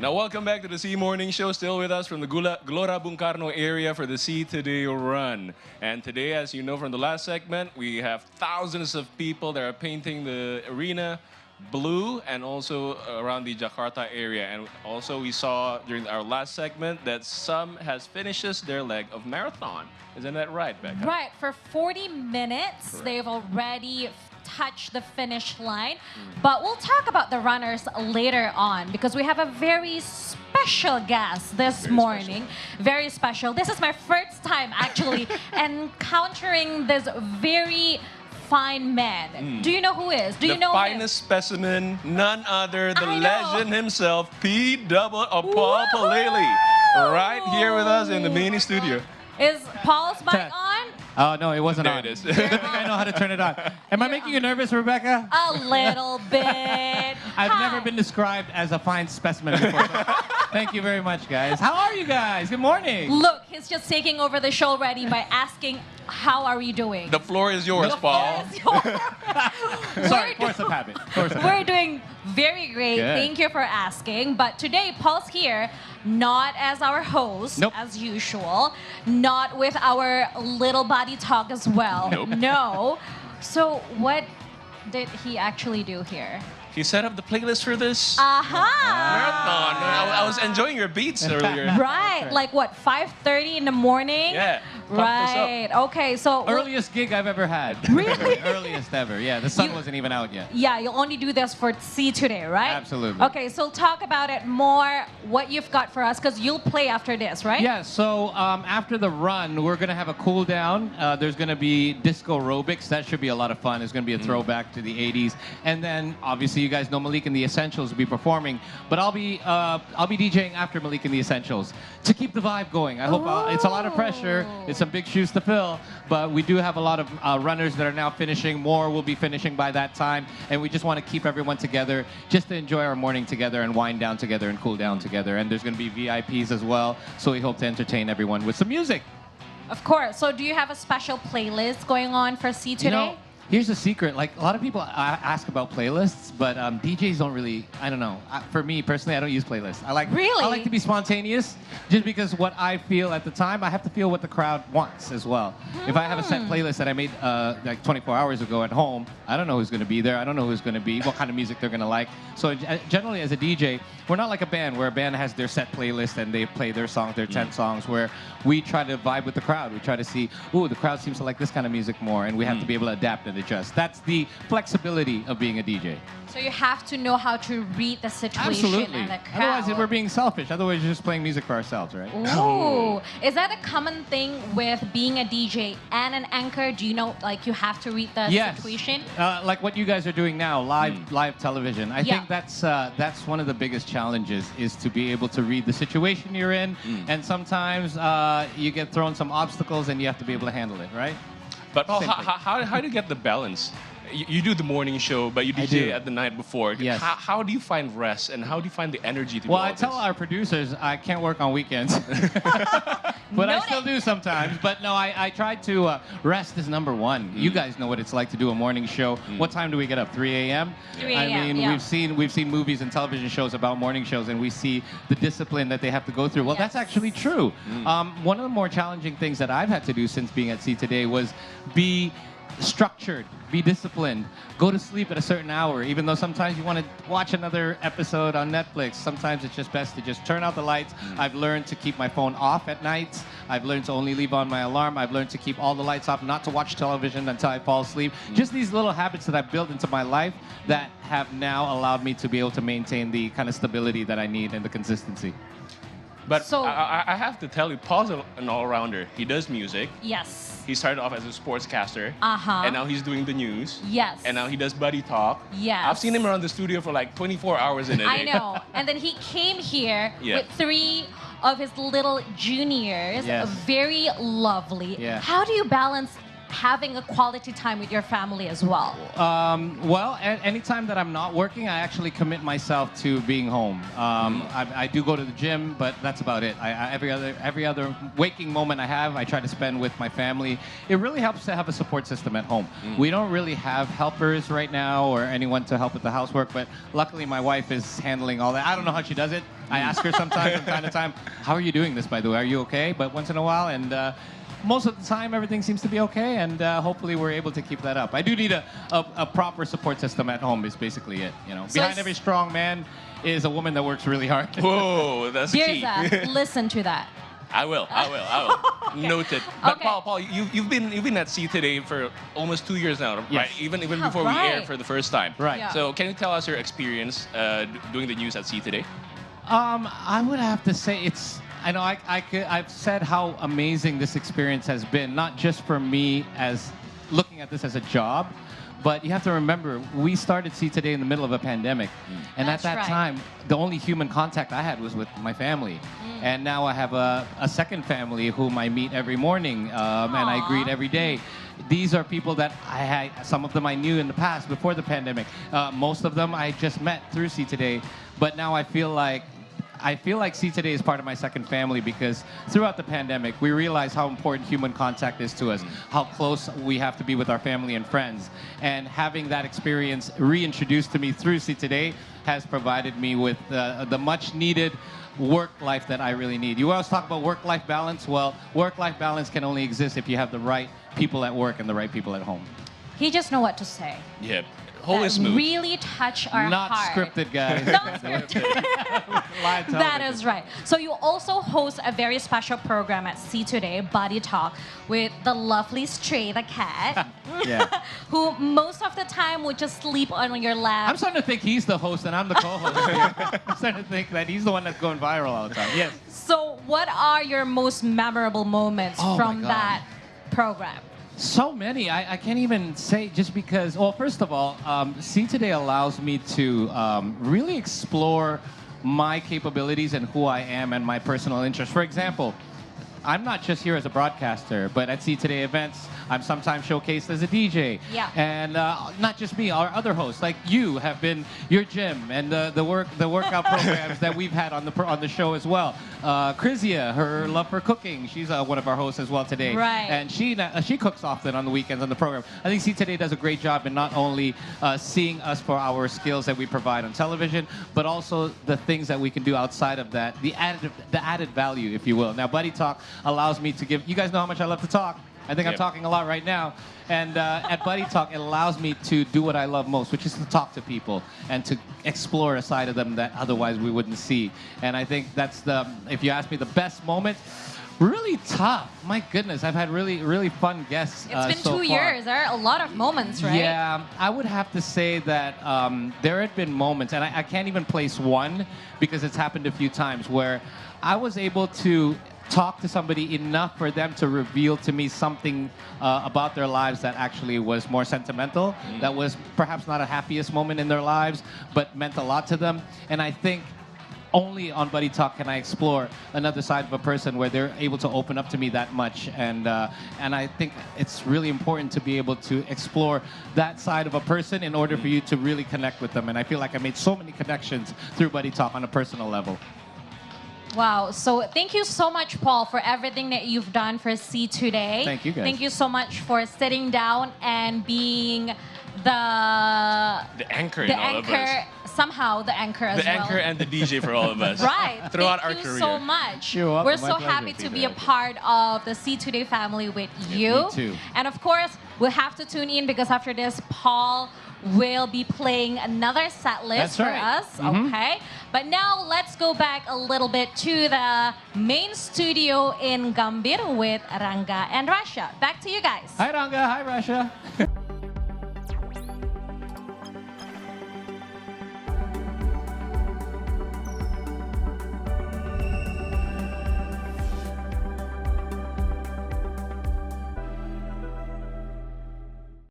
Now, welcome back to the C Morning Show. Still with us from the Glora Bungkarno area for the C Today run. And today, as you know from the last segment, we have thousands of people that are painting the arena blue and also around the Jakarta area. And also, we saw during our last segment that some has finishes their leg of marathon. Isn't that right, Becca? Right. For 40 minutes, correct, they've already touch the finish line. But we'll talk about the runners later on because we have a very special guest this morning. Very special. This is my first time actually encountering this very fine man. Do you know who is? Do you know the finest specimen, none other, the legend himself, Paul Palele, right here with us in the mini studio. Is Paul's mic on? Oh, no, it wasn't there on. It is. I think I know how to turn it on. Am I making you nervous, Rebecca? A little bit. I've never been described as a fine specimen before. So thank you very much, guys. How are you guys? Good morning. Look, he's just taking over the show already by asking, how are we doing? The floor is yours, Paul. Sorry, force of habit. We're doing very great. Good. Thank you for asking. But today, Paul's here, not as our host, as usual, not with our little body talk as well. No. So what did he actually do here? He set up the playlist for this Aha! marathon. I was enjoying your beats earlier. Right, like what, 5:30 in the morning? Yeah. Right. Okay, so earliest gig I've ever had. Really? Earliest ever. Yeah, the sun wasn't even out yet. Yeah, you'll only do this for C Today, right? Absolutely. Okay, so talk about it more, what you've got for us, because you'll play after this, right? Yeah, so after the run, we're going to have a cool down. There's going to be disco aerobics. That should be a lot of fun. It's going to be a throwback to the 80s. And then, obviously, you guys know Malik and the Essentials will be performing. But I'll be DJing after Malik and the Essentials to keep the vibe going. I hope it's a lot of pressure. It's some big shoes to fill. But we do have a lot of runners that are now finishing. More will be finishing by that time. And we just want to keep everyone together just to enjoy our morning together and wind down together and cool down together. And there's going to be VIPs as well. So we hope to entertain everyone with some music. Of course. So do you have a special playlist going on for C Today? You know, here's the secret. Like, a lot of people ask about playlists, but DJs don't really, I don't know. For me, personally, I don't use playlists. I like to be spontaneous just because what I feel at the time, I have to feel what the crowd wants as well. If I have a set playlist that I made like 24 hours ago at home, I don't know who's going to be there. I don't know who's going to be, what kind of music they're going to like. So generally, as a DJ, we're not like a band where a band has their set playlist and they play their songs, their 10 songs, where we try to vibe with the crowd. We try to see, ooh, the crowd seems to like this kind of music more, and we have to be able to adapt and adjust. That's the flexibility of being a DJ. So you have to know how to read the situation Absolutely. and the crowd. Otherwise, we're being selfish. Otherwise, you're just playing music for ourselves, right? Ooh. Is that a common thing with being a DJ and an anchor? Do you know, like, you have to read the situation? Like what you guys are doing now, live television. I think that's one of the biggest challenges, is to be able to read the situation you're in. And sometimes you get thrown some obstacles and you have to be able to handle it, right? But Paul, how do you get the balance? You do the morning show, but you DJ at the night before. Yes. How do you find rest, and how do you find the energy to do Well, all I tell this? our producers I can't work on weekends. But I still do sometimes. But no, I try to rest is number one. You guys know what it's like to do a morning show. What time do we get up? 3 a.m. 3 I a.m., mean, we've seen movies and television shows about morning shows, and we see the discipline that they have to go through. Well, that's actually true. One of the more challenging things that I've had to do since being at C Today was be structured, be disciplined, go to sleep at a certain hour, even though sometimes you want to watch another episode on Netflix. Sometimes it's just best to just turn out the lights. I've learned to keep my phone off at night. I've learned to only leave on my alarm. I've learned to keep all the lights off, not to watch television until I fall asleep. Just these little habits that I've built into my life that have now allowed me to be able to maintain the kind of stability that I need and the consistency. But so, I have to tell you, Paul's an all-rounder. He does music. Yes. He started off as a sportscaster. Uh-huh. And now he's doing the news. Yes. And now he does buddy talk. Yes. I've seen him around the studio for like 24 hours in a day. I know. And then he came here with 3 of his little juniors. Yes. Very lovely. Yeah. How do you balance having a quality time with your family as well? Well, anytime that I'm not working, I actually commit myself to being home. I do go to the gym, but that's about it. Every other waking moment I have, I try to spend with my family. It really helps to have a support system at home. We don't really have helpers right now or anyone to help with the housework, but luckily my wife is handling all that. I don't know how she does it. I ask her sometimes from time to time, how are you doing this, by the way? Are you okay? But once in a while, and most of the time, everything seems to be okay, and hopefully we're able to keep that up. I do need a proper support system at home is basically it. You know, So behind it's- every strong man is a woman that works really hard. Whoa, that's the key. Mirza, listen to that. I will. Noted. But Okay. Paul, you've been at Sea Today for almost 2 years now, Yes. right? Even Yeah, before we right. aired for the first time. Right. Yeah. So can you tell us your experience doing the news at Sea Today? I would have to say it's. I know I've said how amazing this experience has been, not just for me as looking at this as a job, but you have to remember we started See Today in the middle of a pandemic, and That's at that right. time the only human contact I had was with my family, and now I have a second family whom I meet every morning and I Aw. greet every day. These are people that I had, some of them I knew in the past before the pandemic. Most of them I just met through See Today, but now I feel like See Today is part of my second family because throughout the pandemic, we realized how important human contact is to us, how close we have to be with our family and friends. And having that experience reintroduced to me through See Today has provided me with the much needed work life that I really need. You always talk about work-life balance. Well, work-life balance can only exist if you have the right people at work and the right people at home. He just know what to say. Yeah. Whole is That smooth. really touch our Not heart. scripted, guys. Not scripted. Live That television. is right. So you also host a very special program at See Today, Body Talk, with the lovely Stray the cat, Yeah. who most of the time would just sleep on your lap. I'm starting to think he's the host and I'm the co-host here. I'm starting to think that he's the one that's going viral all the time. Yes. So what are your most memorable moments Oh my from God. that program? So many. I can't even say just because. Well, first of all, See Today allows me to really explore my capabilities and who I am and my personal interests. For example, I'm not just here as a broadcaster, but at See Today events, I'm sometimes showcased as a DJ. Yeah. And not just me, our other hosts, like you, have been your gym and the workout programs that we've had on the show as well. Chrysia, her love for cooking, she's one of our hosts as well today. Right. And she cooks often on the weekends on the program. I think See Today does a great job in not only seeing us for our skills that we provide on television, but also the things that we can do outside of that, the added value, if you will. Now, Buddy Talk allows me to give. You guys know how much I love to talk. I think I'm Yep. talking a lot right now. And at Buddy Talk, it allows me to do what I love most, which is to talk to people and to explore a side of them that otherwise we wouldn't see. And I think that's if you ask me, the best moment. Really tough. My goodness, I've had really, really fun guests. It's been so 2 far. years. There are a lot of moments, right? Yeah, I would have to say that there had been moments, and I can't even place one because it's happened a few times, where I was able to talk to somebody enough for them to reveal to me something about their lives that actually was more sentimental, that was perhaps not a happiest moment in their lives, but meant a lot to them. And I think only on Buddy Talk can I explore another side of a person where they're able to open up to me that much, and I think it's really important to be able to explore that side of a person in order for you to really connect with them. And I feel like I made so many connections through Buddy Talk on a personal level. Wow. So thank you so much, Paul, for everything that you've done for See Today. Thank you, guys. Thank you so much for sitting down and being the anchor in all of us. somehow the anchor as The well. anchor and the DJ for all of us. Right. Throughout Thank our you career. so much. You're welcome. We're My so pleasure, happy to be a Peter. part of the See Today family with you. me too. And of course, we'll have to tune in because after this, Paul will be playing another set list That's for right. us. Okay. But now let's go back a little bit to the main studio in Gambir with Ranga and Rasha. Back to you guys. Hi, Ranga. Hi, Rasha.